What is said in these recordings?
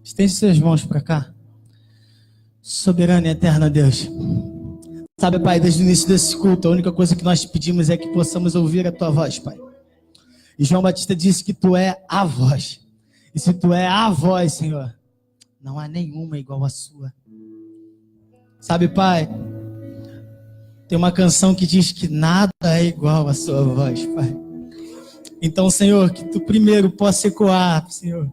Estende suas mãos para cá. Soberano e eterno Deus. Sabe, Pai, desde o início desse culto, a única coisa que nós te pedimos é que possamos ouvir a tua voz, Pai. E João Batista disse que tu é a voz. E se tu é a voz, Senhor, não há nenhuma igual à sua. Sabe, Pai, tem uma canção que diz que nada é igual à sua voz, Pai. Então, Senhor, que tu primeiro possa ecoar, Senhor,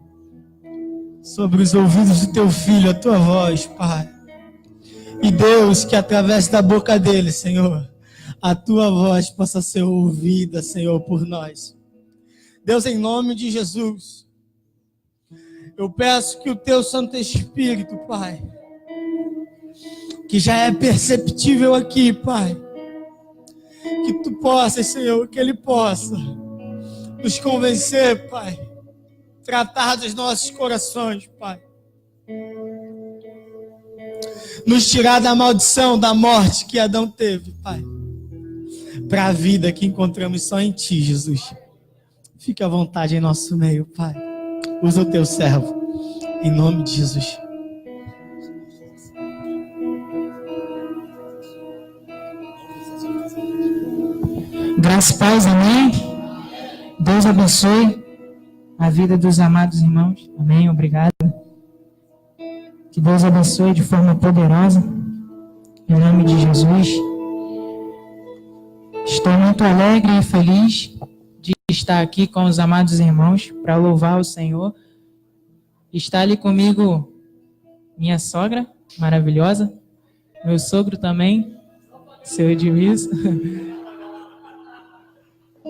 sobre os ouvidos do teu filho, a tua voz, Pai. E Deus, que através da boca dele, Senhor, a tua voz possa ser ouvida, Senhor, por nós. Deus, em nome de Jesus, eu peço que o teu Santo Espírito, Pai, que já é perceptível aqui, Pai, que tu possas, Senhor, que ele possa nos convencer, Pai, tratar dos nossos corações, Pai, nos tirar da maldição, da morte que Adão teve, Pai, para a vida que encontramos só em Ti, Jesus. Fique à vontade em nosso meio, Pai. Usa o teu servo, em nome de Jesus. Graça e paz, amém? Deus abençoe a vida dos amados irmãos, amém? Obrigado. Que Deus abençoe de forma poderosa, em nome de Jesus. Estou muito alegre e feliz de estar aqui com os amados irmãos para louvar o Senhor. Está ali comigo minha sogra, maravilhosa, meu sogro também, seu Edmilson,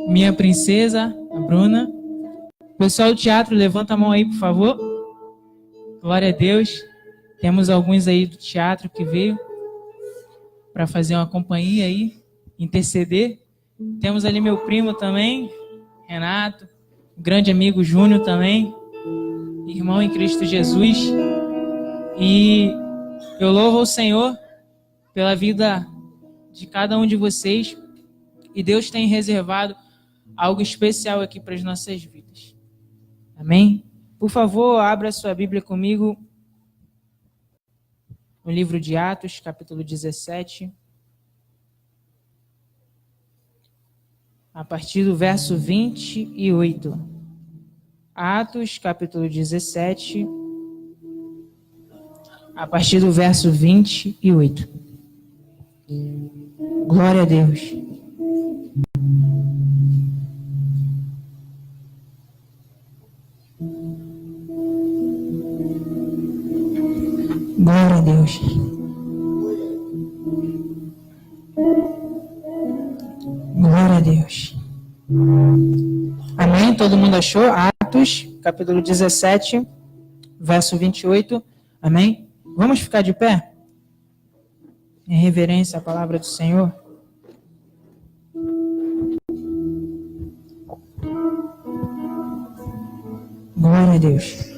minha princesa, a Bruna. Pessoal do teatro, levanta a mão aí, por favor. Glória a Deus. Temos alguns aí do teatro que veio para fazer uma companhia aí, interceder. Temos ali meu primo também, Renato, um grande amigo Júnior também, irmão em Cristo Jesus. E eu louvo ao Senhor pela vida de cada um de vocês. E Deus tem reservado algo especial aqui para as nossas vidas. Amém? Por favor, abra sua Bíblia comigo no livro de Atos, capítulo 17. A partir do verso 28. Atos, capítulo 17. A partir do verso 28. Glória a Deus. Glória a Deus. Glória a Deus. Amém? Todo mundo achou? Atos, capítulo 17, verso 28. Amém? Vamos ficar de pé? Em reverência à palavra do Senhor. Glória a Deus.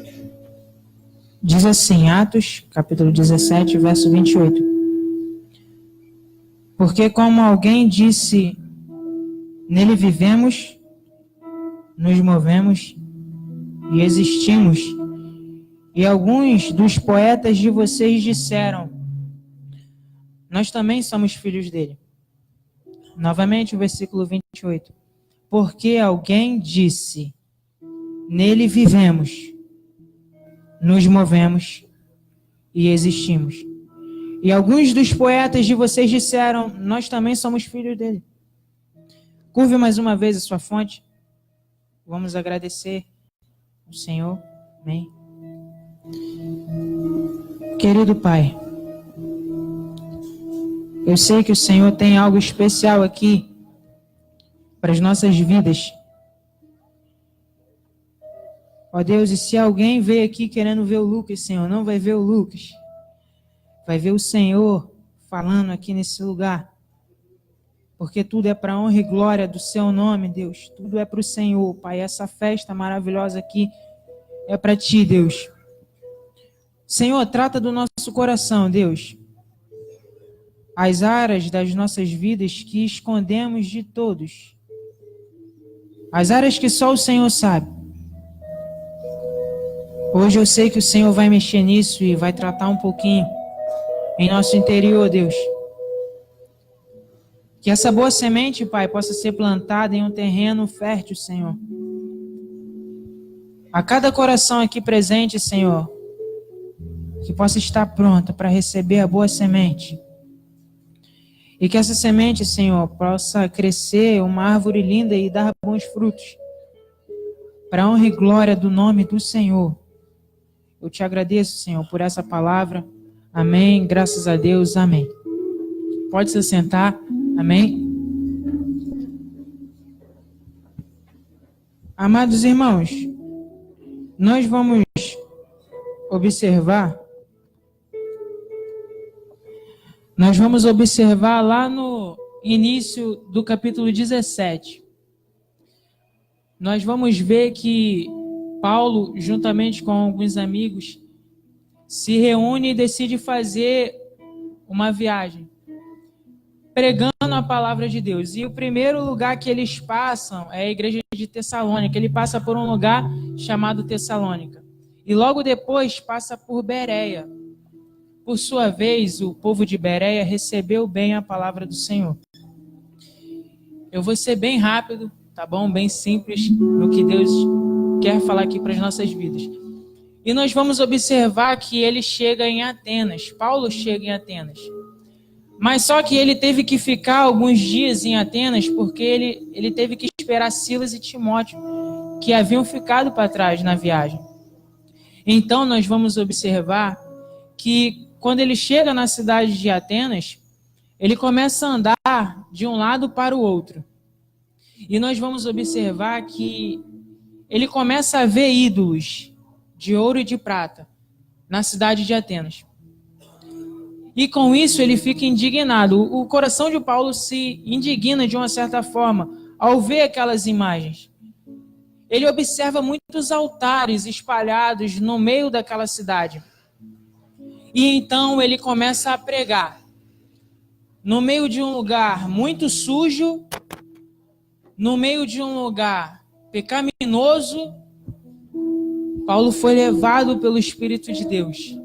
Diz assim, Atos, capítulo 17, verso 28. Porque como alguém disse, nele vivemos, nos movemos e existimos. E alguns dos poetas de vocês disseram, nós também somos filhos dele. Novamente o versículo 28. Porque alguém disse, nele vivemos, nos movemos e existimos. E alguns dos poetas de vocês disseram, nós também somos filhos dele. Curve mais uma vez a sua fonte. Vamos agradecer ao Senhor. Amém. Querido Pai, eu sei que o Senhor tem algo especial aqui para as nossas vidas. Ó Deus, e se alguém veio aqui querendo ver o Lucas, Senhor, não vai ver o Lucas. Vai ver o Senhor falando aqui nesse lugar. Porque tudo é para a honra e glória do seu nome, Deus. Tudo é para o Senhor, Pai. Essa festa maravilhosa aqui é para Ti, Deus. Senhor, trata do nosso coração, Deus. As áreas das nossas vidas que escondemos de todos. As áreas que só o Senhor sabe. Hoje eu sei que o Senhor vai mexer nisso e vai tratar um pouquinho em nosso interior, Deus. Que essa boa semente, Pai, possa ser plantada em um terreno fértil, Senhor. A cada coração aqui presente, Senhor, que possa estar pronta para receber a boa semente. E que essa semente, Senhor, possa crescer uma árvore linda e dar bons frutos. Para a honra e glória do nome do Senhor. Eu te agradeço, Senhor, por essa palavra. Amém. Graças a Deus. Amém. Pode se sentar. Amém. Amados irmãos, nós vamos observar lá no início do capítulo 17. Nós vamos ver que Paulo, juntamente com alguns amigos, se reúne e decide fazer uma viagem, pregando a palavra de Deus. E o primeiro lugar que eles passam é a igreja de Tessalônica. Ele passa por um lugar chamado Tessalônica. E logo depois passa por Bereia. Por sua vez, o povo de Bereia recebeu bem a palavra do Senhor. Eu vou ser bem rápido, tá bom? Bem simples no que Deus quer falar aqui para as nossas vidas. E nós vamos observar que ele chega em Atenas. Paulo chega em Atenas. Mas só que ele teve que ficar alguns dias em Atenas porque ele teve que esperar Silas e Timóteo, que haviam ficado para trás na viagem. Então nós vamos observar que quando ele chega na cidade de Atenas, ele começa a andar de um lado para o outro. E nós vamos observar que ele começa a ver ídolos de ouro e de prata na cidade de Atenas. E com isso ele fica indignado. O coração de Paulo se indigna de uma certa forma ao ver aquelas imagens. Ele observa muitos altares espalhados no meio daquela cidade. E então ele começa a pregar. No meio de um lugar muito sujo, no meio de um lugar pecaminoso, Paulo foi levado pelo Espírito de Deus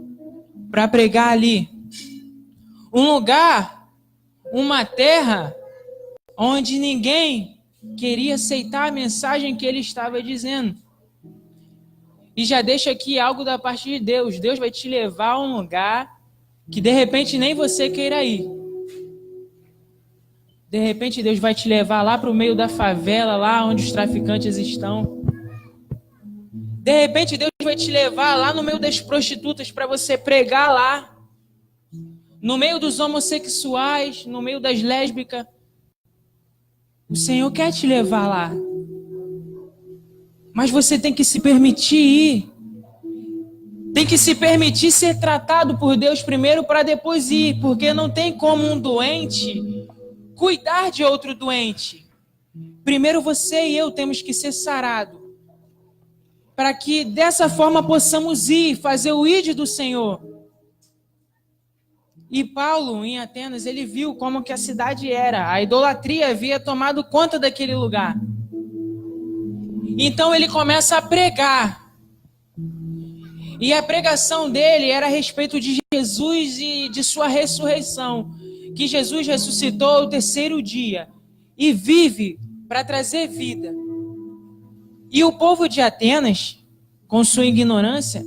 para pregar ali. Um lugar, uma terra, onde ninguém queria aceitar a mensagem que ele estava dizendo. E já deixa aqui algo da parte de Deus. Deus vai te levar a um lugar que de repente nem você queira ir. De repente Deus vai te levar lá para o meio da favela, lá onde os traficantes estão. De repente Deus vai te levar lá no meio das prostitutas para você pregar lá. No meio dos homossexuais, no meio das lésbicas. O Senhor quer te levar lá. Mas você tem que se permitir ir. Tem que se permitir ser tratado por Deus primeiro para depois ir. Porque não tem como um doente cuidar de outro doente. Primeiro você e eu temos que ser sarados. Para que dessa forma possamos ir, fazer o ide do Senhor. E Paulo, em Atenas, ele viu como que a cidade era. A idolatria havia tomado conta daquele lugar. Então ele começa a pregar. E a pregação dele era a respeito de Jesus e de sua ressurreição. Que Jesus ressuscitou ao terceiro dia e vive para trazer vida. E o povo de Atenas, com sua ignorância,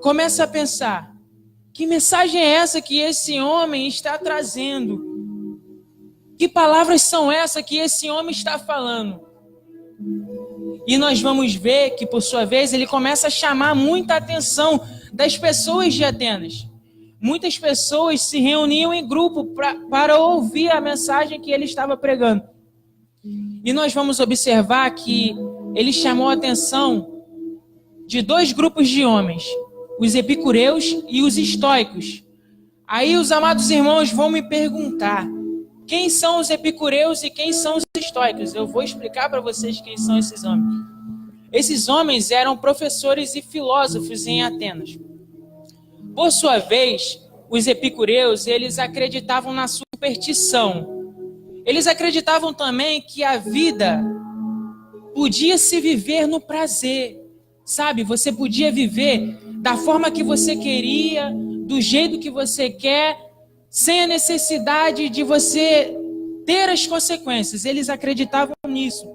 começa a pensar: que mensagem é essa que esse homem está trazendo? Que palavras são essas que esse homem está falando? E nós vamos ver que, por sua vez, ele começa a chamar muita atenção das pessoas de Atenas. Muitas pessoas se reuniam em grupo para ouvir a mensagem que ele estava pregando. E nós vamos observar que ele chamou a atenção de dois grupos de homens, os epicureus e os estoicos. Aí os amados irmãos vão me perguntar: quem são os epicureus e quem são os estoicos? Eu vou explicar para vocês quem são esses homens. Esses homens eram professores e filósofos em Atenas. Por sua vez, os epicureus, eles acreditavam na superstição. Eles acreditavam também que a vida podia se viver no prazer, Sabe, você podia viver da forma que você queria, do jeito que você quer, sem a necessidade de você ter as consequências. Eles acreditavam nisso.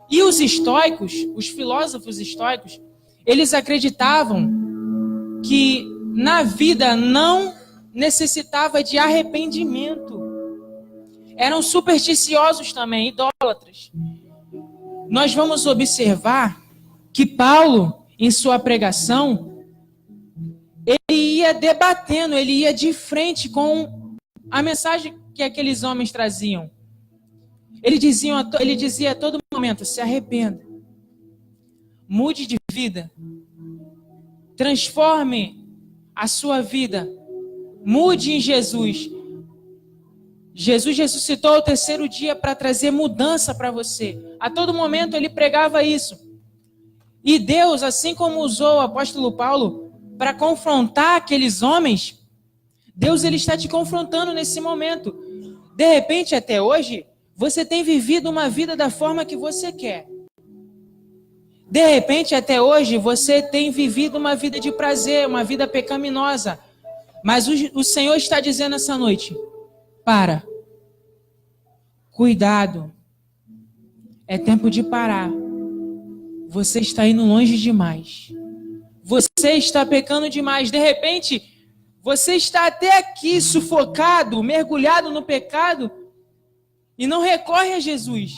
E os estoicos, os filósofos estoicos, eles acreditavam que na vida não necessitava de arrependimento. Eram supersticiosos também, idólatras. Nós vamos observar que Paulo, em sua pregação, ele ia debatendo, ele ia de frente com a mensagem que aqueles homens traziam. Ele dizia a todo momento: se arrependa, mude de vida, transforme a sua vida, mude em Jesus. Jesus ressuscitou ao terceiro dia para trazer mudança para você. A todo momento ele pregava isso. E Deus, assim como usou o apóstolo Paulo para confrontar aqueles homens, Deus ele está te confrontando nesse momento. De repente, até hoje, você tem vivido uma vida da forma que você quer. De repente, até hoje, você tem vivido uma vida de prazer, uma vida pecaminosa. Mas o Senhor está dizendo essa noite: para. Cuidado. É tempo de parar. Você está indo longe demais. Você está pecando demais. De repente, você está até aqui sufocado, mergulhado no pecado e não recorre a Jesus.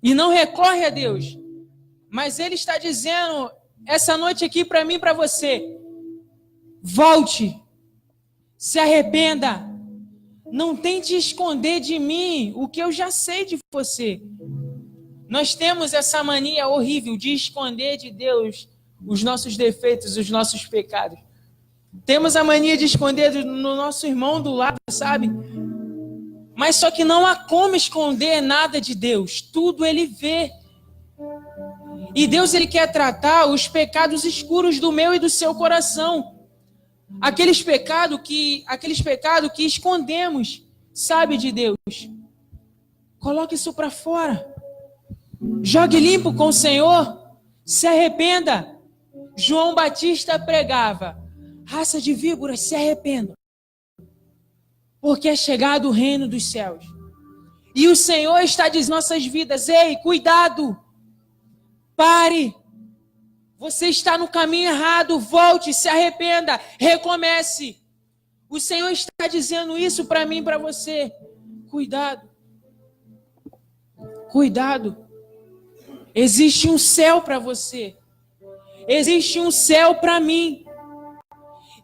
E não recorre a Deus. Mas Ele está dizendo essa noite aqui para mim e para você: volte. Se arrependa. Não tente esconder de mim o que eu já sei de você. Nós temos essa mania horrível de esconder de Deus os nossos defeitos, os nossos pecados. Temos a mania de esconder no nosso irmão do lado, sabe? Mas só que não há como esconder nada de Deus. Tudo Ele vê. E Deus ele quer tratar os pecados escuros do meu e do seu coração. Aqueles pecados que escondemos, sabe, de Deus. Coloque isso para fora. Jogue limpo com o Senhor. Se arrependa. João Batista pregava: raça de víboras, se arrependam, porque é chegado o reino dos céus. E o Senhor está dizendo nossas vidas: ei, cuidado. Pare. Você está no caminho errado. Volte, se arrependa, recomece. O Senhor está dizendo isso para mim e para você. Cuidado. Cuidado. Existe um céu para você. Existe um céu para mim.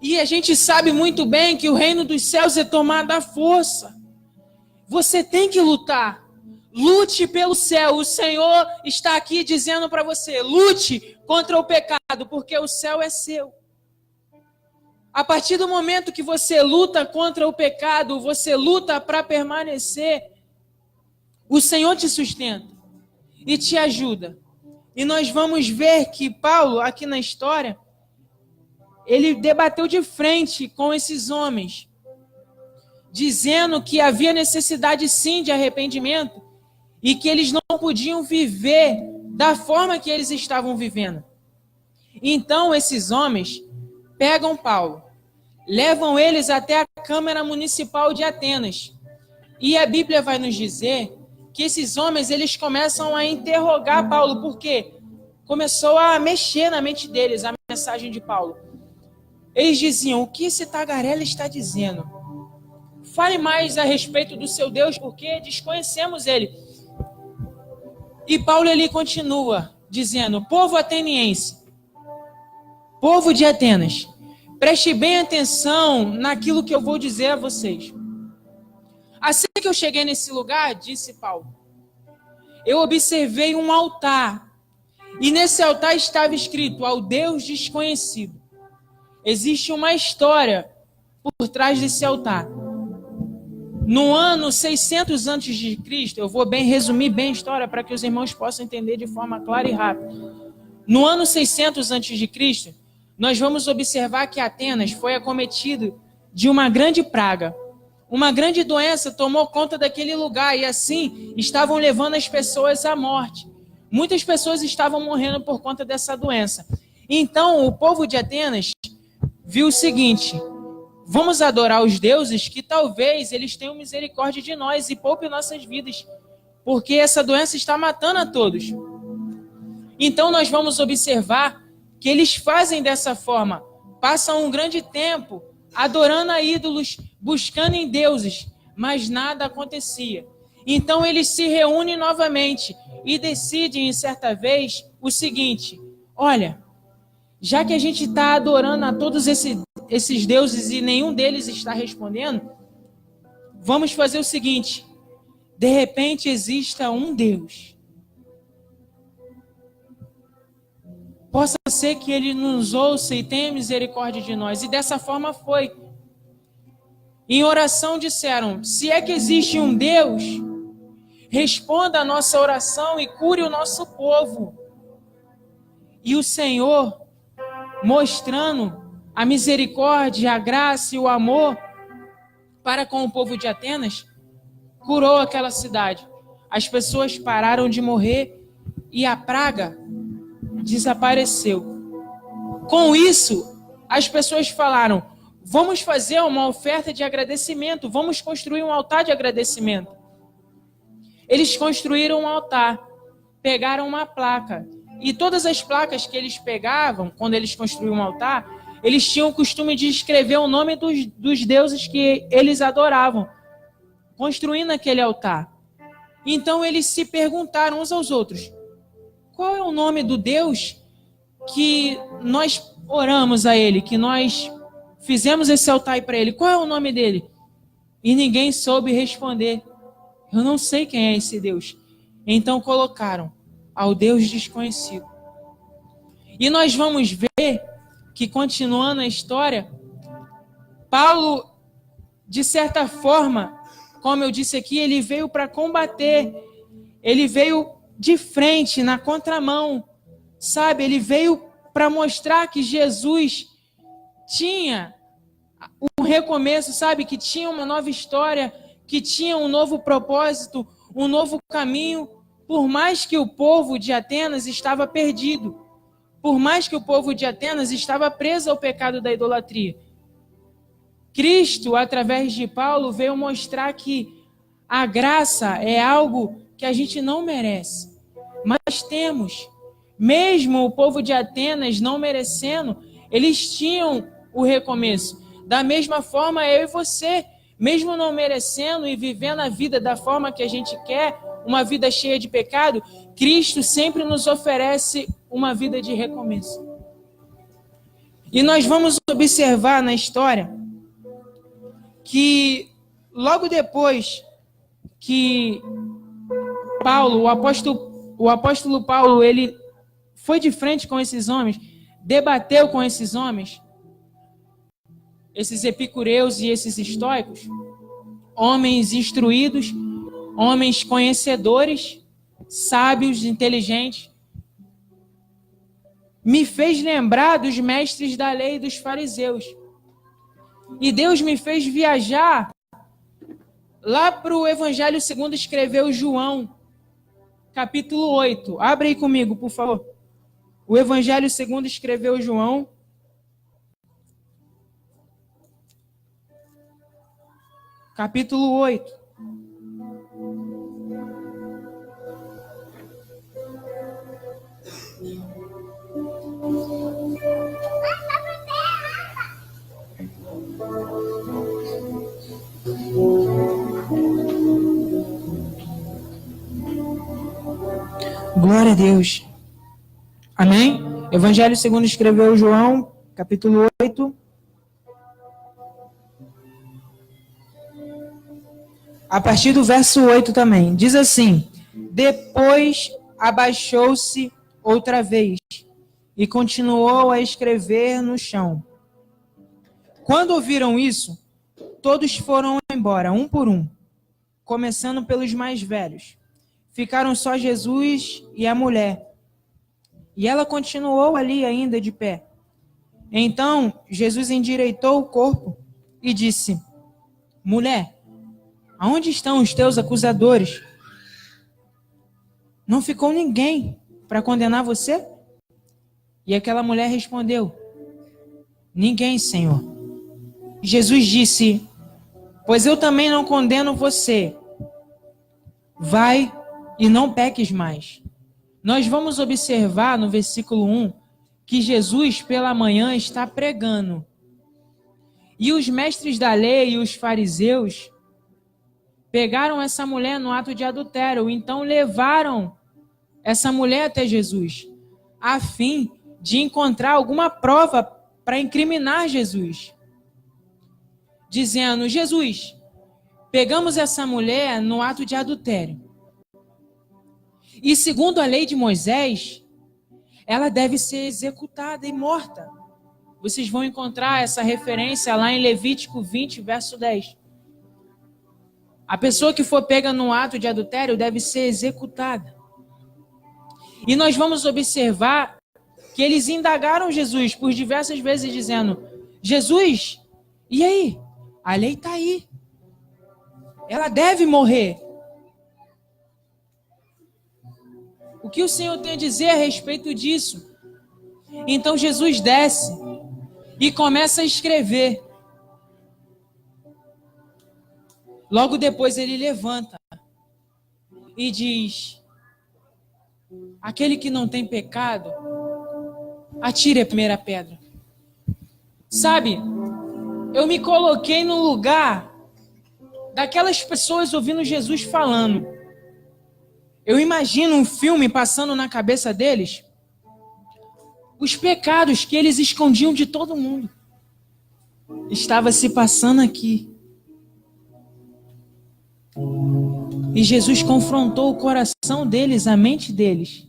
E a gente sabe muito bem que o reino dos céus é tomado à força. Você tem que lutar. Lute pelo céu. O Senhor está aqui dizendo para você: lute contra o pecado, porque o céu é seu. A partir do momento que você luta contra o pecado, você luta para permanecer, o Senhor te sustenta e te ajuda. E nós vamos ver que Paulo, aqui na história, ele debateu de frente com esses homens, dizendo que havia necessidade sim de arrependimento e que eles não podiam viver da forma que eles estavam vivendo. Então esses homens pegam Paulo, levam eles até a Câmara Municipal de Atenas. E a Bíblia vai nos dizer que esses homens eles começam a interrogar Paulo, porque começou a mexer na mente deles a mensagem de Paulo. Eles diziam: o que esse tagarela está dizendo? Fale mais a respeito do seu Deus, porque desconhecemos ele. E Paulo ele continua dizendo: povo ateniense, povo de Atenas, preste bem atenção naquilo que eu vou dizer a vocês. Assim que eu cheguei nesse lugar, disse Paulo, eu observei um altar. E nesse altar estava escrito: ao Deus desconhecido. Existe uma história por trás desse altar. No ano 600 a.C., eu vou resumir bem a história para que os irmãos possam entender de forma clara e rápida. No ano 600 a.C., nós vamos observar que Atenas foi acometido de uma grande praga. Uma grande doença tomou conta daquele lugar e assim estavam levando as pessoas à morte. Muitas pessoas estavam morrendo por conta dessa doença. Então, o povo de Atenas viu o seguinte: vamos adorar os deuses que talvez eles tenham misericórdia de nós e poupem nossas vidas, porque essa doença está matando a todos. Então, nós vamos observar que eles fazem dessa forma, passam um grande tempo adorando a ídolos, buscando em deuses, mas nada acontecia. Então, eles se reúnem novamente e decidem, certa vez, o seguinte: olha, já que a gente está adorando a todos esses deuses e nenhum deles está respondendo, vamos fazer o seguinte: de repente exista um Deus. Possa ser que ele nos ouça e tenha misericórdia de nós. E dessa forma foi. Em oração disseram: se é que existe um Deus, responda a nossa oração e cure o nosso povo. E o Senhor, mostrando a misericórdia, a graça e o amor para com o povo de Atenas, curou aquela cidade. As pessoas pararam de morrer e a praga desapareceu. Com isso, as pessoas falaram: vamos fazer uma oferta de agradecimento, vamos construir um altar de agradecimento. Eles construíram um altar, pegaram uma placa, e todas as placas que eles pegavam, quando eles construíam um altar, eles tinham o costume de escrever o nome dos deuses que eles adoravam, construindo aquele altar. Então eles se perguntaram uns aos outros: qual é o nome do Deus que nós oramos a ele, que nós fizemos esse altar para ele? Qual é o nome dele? E ninguém soube responder: eu não sei quem é esse Deus. Então colocaram: ao Deus desconhecido. E nós vamos ver que, continuando a história, Paulo, de certa forma, como eu disse aqui, ele veio para combater, ele veio de frente, na contramão, sabe? Ele veio para mostrar que Jesus tinha um recomeço, sabe? Que tinha uma nova história, que tinha um novo propósito, um novo caminho, por mais que o povo de Atenas estava perdido, por mais que o povo de Atenas estava preso ao pecado da idolatria. Cristo, através de Paulo, veio mostrar que a graça é algo que a gente não merece, mas temos. Mesmo o povo de Atenas não merecendo, eles tinham o recomeço. Da mesma forma, eu e você, mesmo não merecendo e vivendo a vida da forma que a gente quer, uma vida cheia de pecado, Cristo sempre nos oferece uma vida de recomeço. E nós vamos observar na história que logo depois que Paulo, o apóstolo Paulo, ele foi de frente com esses homens, debateu com esses homens, esses epicureus e esses estoicos, homens instruídos, homens conhecedores, sábios, inteligentes, me fez lembrar dos mestres da lei e dos fariseus. E Deus me fez viajar lá para o Evangelho segundo escreveu João, capítulo 8. Abre aí comigo, por favor. O Evangelho segundo escreveu João, capítulo 8. Glória a Deus. Amém? Evangelho segundo escreveu João, capítulo 8. A partir do verso 8 também. Diz assim: depois abaixou-se outra vez e continuou a escrever no chão. Quando ouviram isso, todos foram embora, um por um, começando pelos mais velhos. Ficaram só Jesus e a mulher. E ela continuou ali ainda de pé. Então, Jesus endireitou o corpo e disse: mulher, aonde estão os teus acusadores? não ficou ninguém para condenar você? E aquela mulher respondeu: ninguém, Senhor. Jesus disse: pois eu também não condeno você. Vai e não peques mais. Nós vamos observar no versículo 1 que Jesus pela manhã está pregando. E os mestres da lei e os fariseus pegaram essa mulher no ato de adultério, então levaram essa mulher até Jesus, a fim de encontrar alguma prova para incriminar Jesus. Dizendo: Jesus, pegamos essa mulher no ato de adultério. E segundo a lei de Moisés, ela deve ser executada e morta. Vocês vão encontrar essa referência lá em Levítico 20, verso 10. A pessoa que for pega no ato de adultério deve ser executada. E nós vamos observar que eles indagaram Jesus por diversas vezes, dizendo: Jesus, e aí? A lei está aí. Ela deve morrer. O que o Senhor tem a dizer a respeito disso? Então Jesus desce e começa a escrever. Logo depois ele levanta e diz: aquele que não tem pecado, atire a primeira pedra. Sabe, eu me coloquei no lugar daquelas pessoas ouvindo Jesus falando. Eu imagino um filme passando na cabeça deles, os pecados que eles escondiam de todo mundo. Estava se passando aqui. E Jesus confrontou o coração deles, a mente deles.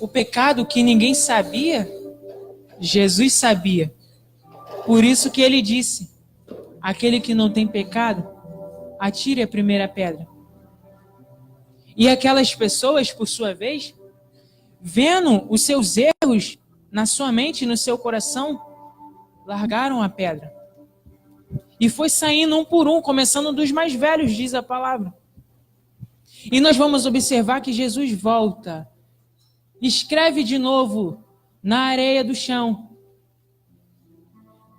O pecado que ninguém sabia, Jesus sabia. Por isso que ele disse: aquele que não tem pecado, atire a primeira pedra. E aquelas pessoas, por sua vez, vendo os seus erros na sua mente e no seu coração, largaram a pedra. E foi saindo um por um, começando dos mais velhos, diz a palavra. E nós vamos observar que Jesus volta, escreve de novo na areia do chão.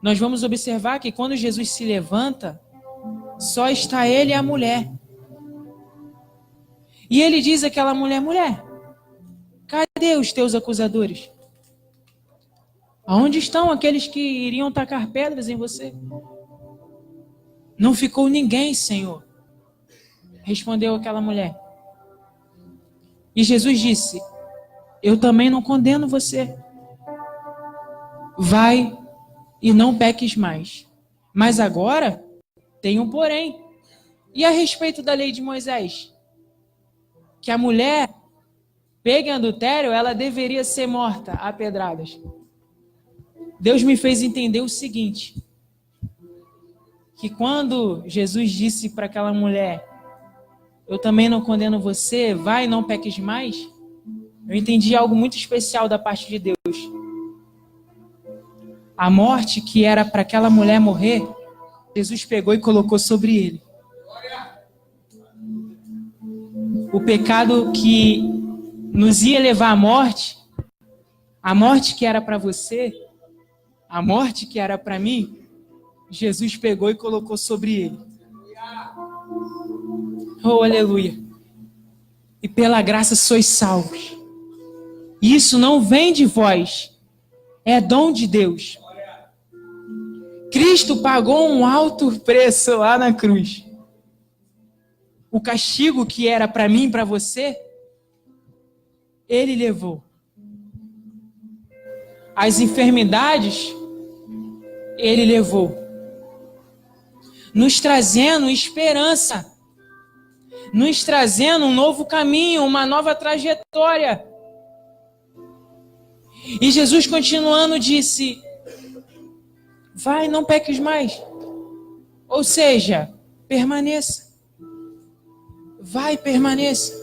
Nós vamos observar que quando Jesus se levanta, só está ele e a mulher. E ele diz àquela mulher: mulher, cadê os teus acusadores? Aonde estão aqueles que iriam tacar pedras em você? Não ficou ninguém, Senhor, respondeu aquela mulher. E Jesus disse: eu também não condeno você. Vai e não peques mais. Mas agora tem um porém. E a respeito da lei de Moisés? Que a mulher pega em adultério, ela deveria ser morta a pedradas. Deus me fez entender o seguinte: que quando Jesus disse para aquela mulher: eu também não condeno você, vai e não peques mais, eu entendi algo muito especial da parte de Deus. A morte que era para aquela mulher morrer, Jesus pegou e colocou sobre ele. O pecado que nos ia levar à morte, a morte que era para você, a morte que era para mim, Jesus pegou e colocou sobre ele. Oh, aleluia. E pela graça sois salvos. Isso não vem de vós, é dom de Deus. Cristo pagou um alto preço lá na cruz. O castigo que era para mim e para você, ele levou. As enfermidades, ele levou. Nos trazendo esperança. Nos trazendo um novo caminho, uma nova trajetória. E Jesus, continuando, disse: vai, não peques mais. Ou seja, permaneça. Vai, permaneça.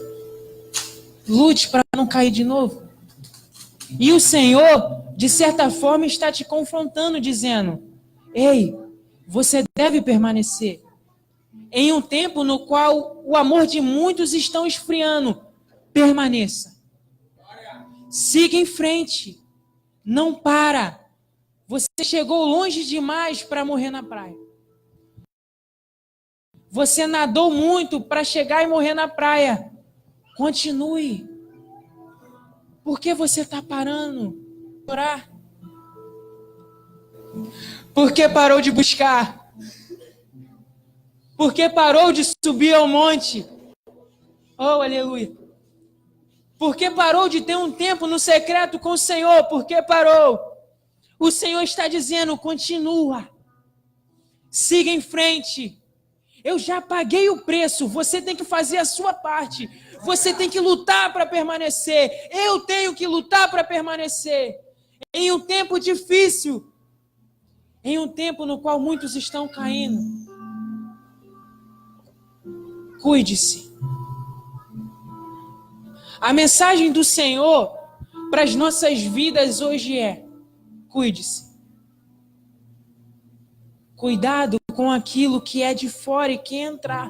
Lute para não cair de novo. E o Senhor, de certa forma, está te confrontando, dizendo: ei, você deve permanecer. em um tempo no qual o amor de muitos estão esfriando, permaneça. Siga em frente. Não para. Você chegou longe demais para morrer na praia. Você nadou muito para chegar e morrer na praia. Continue. Por que você está parando de orar? Por que parou de buscar? Por que parou de subir ao monte? Oh, aleluia. Por que parou de ter um tempo no secreto com o Senhor? Por que parou? O Senhor está dizendo, continua. Siga em frente. Eu já paguei o preço. Você tem que fazer a sua parte. Você tem que lutar para permanecer. Eu tenho que lutar para permanecer. Em um tempo difícil. Em um tempo no qual muitos estão caindo. Cuide-se. A mensagem do Senhor para as nossas vidas hoje é: cuide-se. Cuidado com aquilo que é de fora e quer entrar.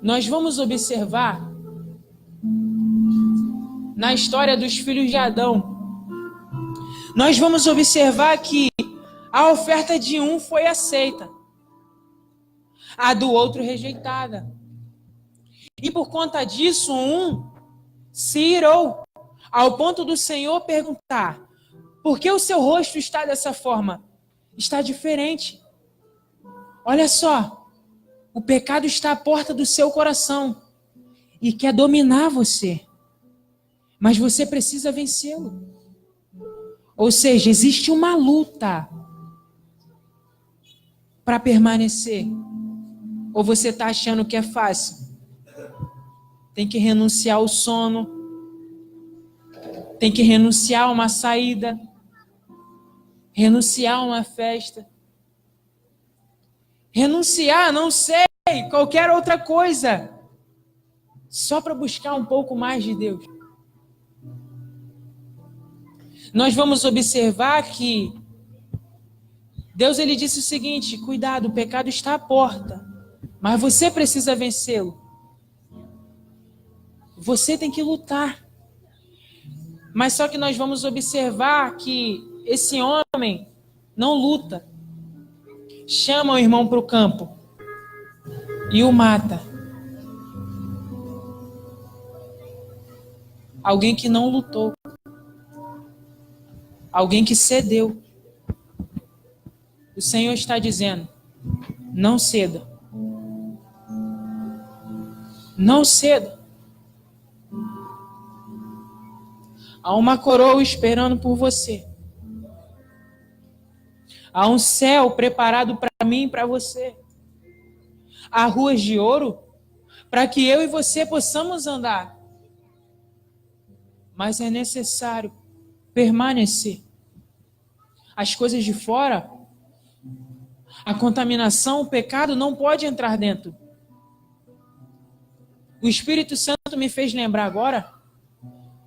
Nós vamos observar na história dos filhos de Adão. Nós vamos observar que a oferta de um foi aceita, a do outro rejeitada. E por conta disso, um se irou, ao ponto do Senhor perguntar: por que o seu rosto está dessa forma? Está diferente. Olha só, o pecado está à porta do seu coração e quer dominar você. Mas você precisa vencê-lo. Ou seja, existe uma luta para permanecer. Ou você está achando que é fácil? Tem que renunciar ao sono. Tem que renunciar a uma saída. Renunciar a uma festa. Renunciar, não sei, qualquer outra coisa. Só para buscar um pouco mais de Deus. Nós vamos observar que Deus ele disse o seguinte: cuidado, o pecado está à porta, mas você precisa vencê-lo. Você tem que lutar. Mas só que nós vamos observar que esse homem não luta. Chama o irmão para o campo e o mata. Alguém que não lutou. Alguém que cedeu. O Senhor está dizendo: não ceda. Não ceda. Há uma coroa esperando por você. Há um céu preparado para mim e para você. Há ruas de ouro para que eu e você possamos andar. Mas é necessário permanecer. As coisas de fora, a contaminação, o pecado não pode entrar dentro. O Espírito Santo me fez lembrar agora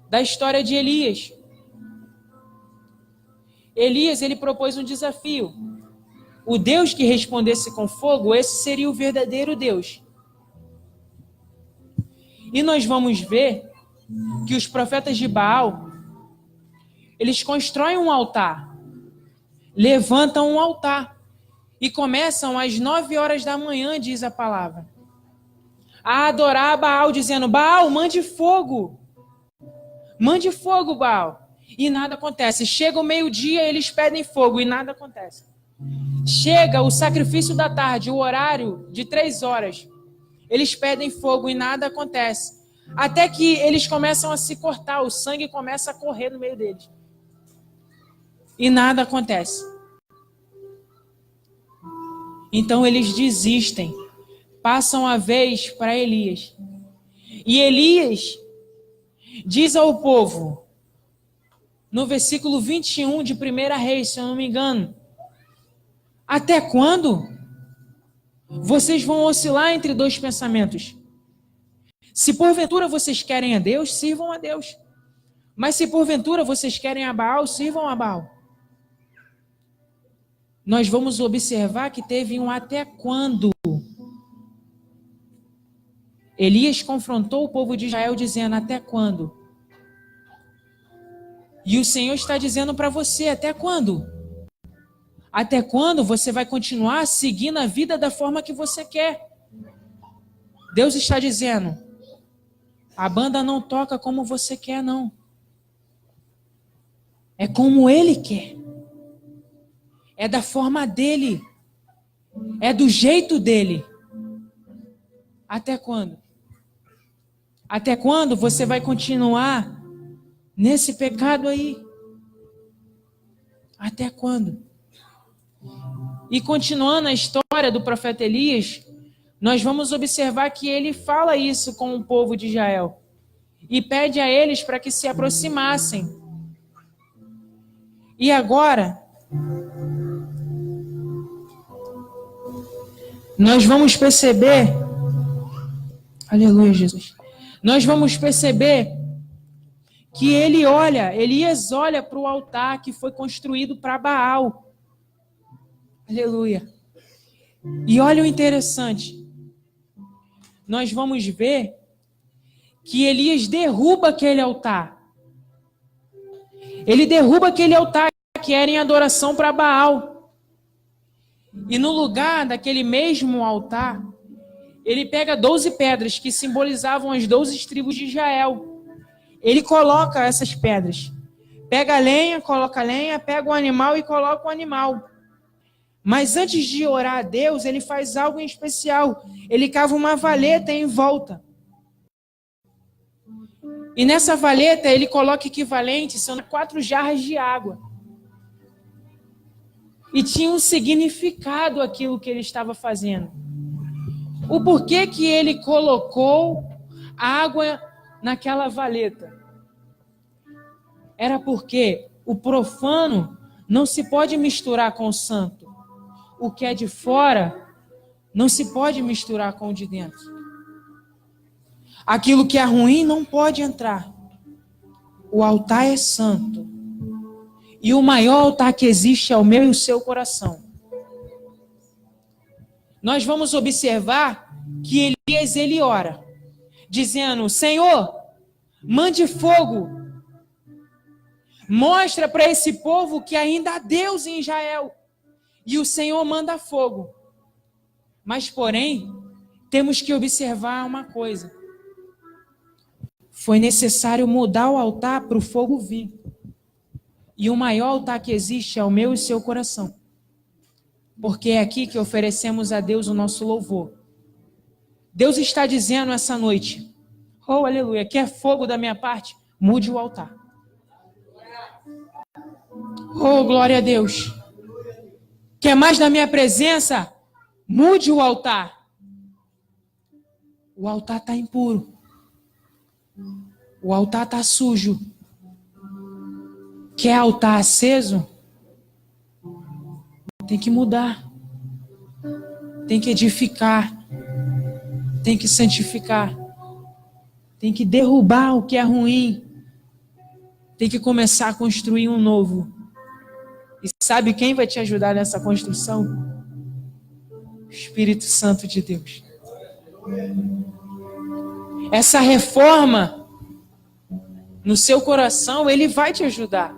da história de Elias. Elias, ele propôs um desafio. O Deus que respondesse com fogo, esse seria o verdadeiro Deus. E nós vamos ver que os profetas de Baal, eles constroem um altar, levantam um altar e começam às 9 horas da manhã, diz a palavra, a adorar Baal, dizendo: Baal, mande fogo. Mande fogo, Baal. E nada acontece. Chega o meio-dia, eles pedem fogo e nada acontece. Chega o sacrifício da tarde, o horário de 3 horas. Eles pedem fogo e nada acontece. Até que eles começam a se cortar, o sangue começa a correr no meio deles. E nada acontece. Então eles desistem. Passam a vez para Elias. E Elias diz ao povo, no versículo 21 de 1 Reis, se eu não me engano: até quando vocês vão oscilar entre dois pensamentos? Se porventura vocês querem a Deus, sirvam a Deus. Mas se porventura vocês querem a Baal, sirvam a Baal. nós vamos observar que teve um até quando. Elias confrontou o povo de Israel dizendo, até quando? E o Senhor está dizendo para você, até quando? Até quando você vai continuar seguindo a vida da forma que você quer? Deus está dizendo, a banda não toca como você quer, não. É como Ele quer. É da forma dele. É do jeito dele. Até quando? Até quando você vai continuar nesse pecado aí? Até quando? E continuando a história do profeta Elias, nós vamos observar que ele fala isso com o povo de Israel e pede a eles para que se aproximassem. E agora, nós vamos perceber, aleluia, Jesus, nós vamos perceber que Elias olha para o altar que foi construído para Baal. Aleluia. E olha o interessante. Nós vamos ver que Elias derruba aquele altar. Ele derruba aquele altar que era em adoração para Baal. E no lugar daquele mesmo altar, ele pega 12 pedras que simbolizavam as 12 tribos de Israel. Ele coloca essas pedras. Pega a lenha, coloca a lenha, pega o animal e coloca o animal. Mas antes de orar a Deus, ele faz algo em especial. Ele cava uma valeta em volta. E nessa valeta ele coloca equivalente, são 4 jarras de água. E tinha um significado aquilo que ele estava fazendo. O porquê que ele colocou água naquela valeta? Era porque o profano não se pode misturar com o santo. O que é de fora não se pode misturar com o de dentro. Aquilo que é ruim não pode entrar. O altar é santo. E o maior altar que existe é o meu e o seu coração. Nós vamos observar que Elias, ele ora, dizendo, Senhor, mande fogo. Mostra para esse povo que ainda há Deus em Israel. E o Senhor manda fogo. Mas, porém, temos que observar uma coisa. Foi necessário mudar o altar para o fogo vir. E o maior altar que existe é o meu e o seu coração. Porque é aqui que oferecemos a Deus o nosso louvor. Deus está dizendo essa noite, oh, aleluia, quer fogo da minha parte? Mude o altar. Oh, glória a Deus. Quer mais da minha presença? Mude o altar. O altar está impuro. O altar está sujo. Quer altar aceso? Tem que mudar. Tem que edificar. Tem que santificar. Tem que derrubar o que é ruim. Tem que começar a construir um novo. E sabe quem vai te ajudar nessa construção? O Espírito Santo de Deus. Essa reforma no seu coração, ele vai te ajudar.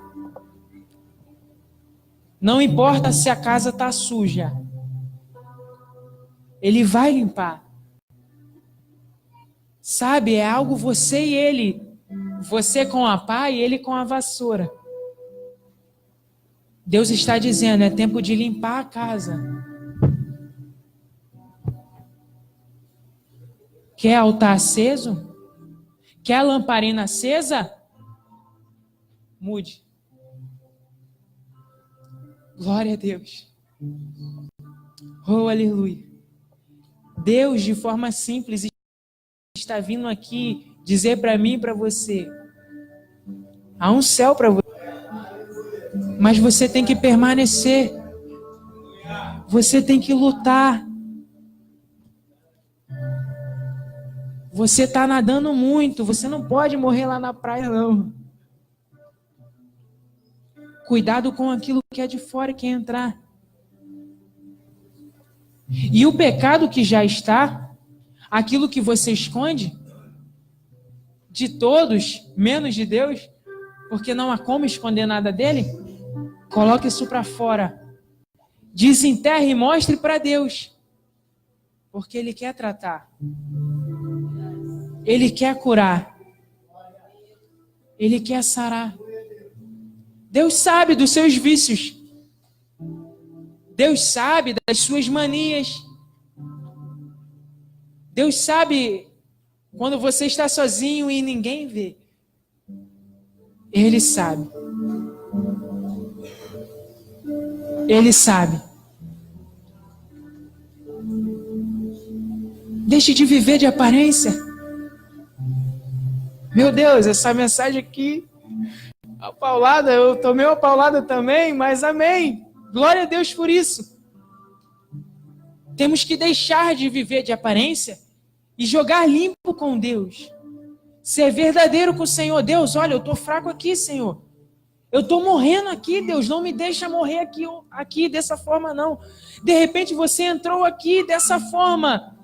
Não importa se a casa está suja. Ele vai limpar. Sabe, é algo você e ele. Você com a pá e ele com a vassoura. Deus está dizendo, é tempo de limpar a casa. Quer altar aceso? Quer lamparina acesa? Mude. Glória a Deus. Oh, aleluia. Deus, de forma simples, está vindo aqui dizer para mim e para você. Há um céu para você. Mas você tem que permanecer. Você tem que lutar. Você está nadando muito. Você não pode morrer lá na praia, não. Cuidado com aquilo que é de fora e quer entrar. E o pecado que já está, aquilo que você esconde, de todos, menos de Deus, porque não há como esconder nada dele, coloque isso para fora. Desenterre e mostre para Deus. Porque Ele quer tratar. Ele quer curar. Ele quer sarar. Deus sabe dos seus vícios. Deus sabe das suas manias. Deus sabe quando você está sozinho e ninguém vê. Ele sabe. Ele sabe. Deixe de viver de aparência. Meu Deus, essa mensagem aqui, a paulada, eu tomei uma paulada também, mas amém. Glória a Deus por isso. Temos que deixar de viver de aparência e jogar limpo com Deus. Ser verdadeiro com o Senhor. Deus, olha, eu estou fraco aqui, Senhor. Eu estou morrendo aqui, Deus. Não me deixa morrer aqui dessa forma, não. De repente você entrou aqui dessa forma,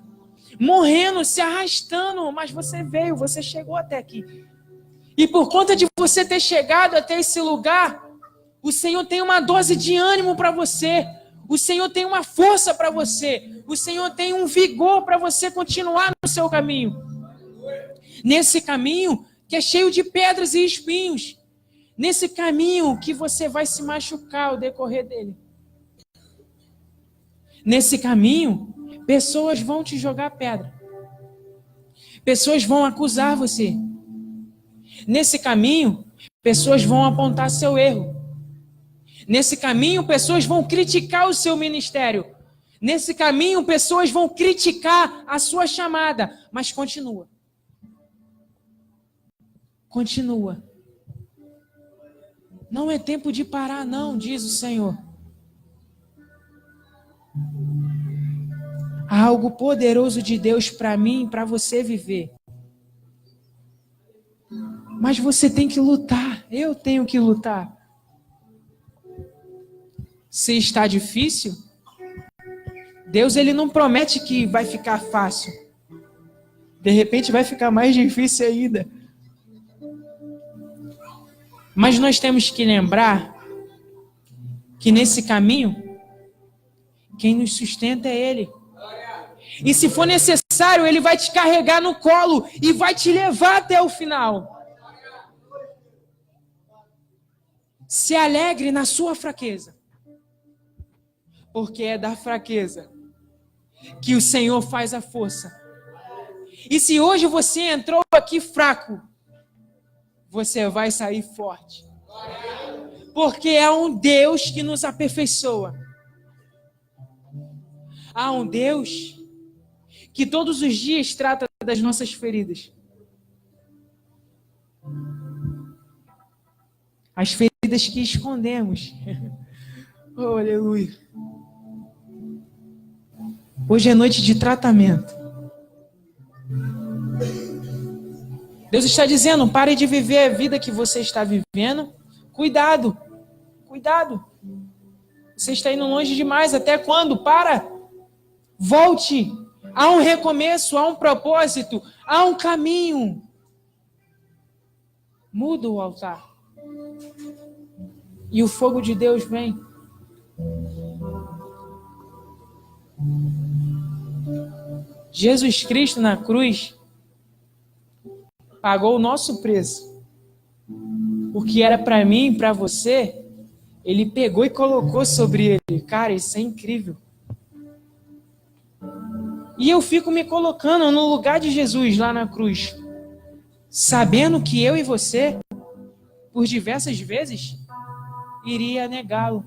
morrendo, se arrastando, mas você veio, você chegou até aqui. E por conta de você ter chegado até esse lugar, o Senhor tem uma dose de ânimo para você. O Senhor tem uma força para você. O Senhor tem um vigor para você continuar no seu caminho. Nesse caminho que é cheio de pedras e espinhos. Nesse caminho que você vai se machucar ao decorrer dele. Nesse caminho, pessoas vão te jogar pedra. Pessoas vão acusar você. Nesse caminho, pessoas vão apontar seu erro. Nesse caminho, pessoas vão criticar o seu ministério. Nesse caminho, pessoas vão criticar a sua chamada. Mas continua. Continua. Não é tempo de parar, não, diz o Senhor. Há algo poderoso de Deus para mim e para você viver. Mas você tem que lutar. Eu tenho que lutar. Se está difícil, Deus ele não promete que vai ficar fácil. De repente vai ficar mais difícil ainda. Mas nós temos que lembrar que nesse caminho, quem nos sustenta é Ele. E se for necessário, Ele vai te carregar no colo e vai te levar até o final. Se alegre na sua fraqueza. Porque é da fraqueza que o Senhor faz a força. E se hoje você entrou aqui fraco, você vai sair forte. Porque é um Deus que nos aperfeiçoa. Há um Deus que todos os dias trata das nossas feridas. As feridas que escondemos. Oh, aleluia. Hoje é noite de tratamento. Deus está dizendo, pare de viver a vida que você está vivendo. Cuidado. Cuidado. Você está indo longe demais. Até quando? Para. Volte. Há um recomeço, há um propósito, há um caminho. Muda o altar. E o fogo de Deus vem. Jesus Cristo na cruz pagou o nosso preço. O que era para mim e para você, Ele pegou e colocou sobre Ele. Cara, isso é incrível. E eu fico me colocando no lugar de Jesus lá na cruz, sabendo que eu e você, por diversas vezes, iria negá-lo.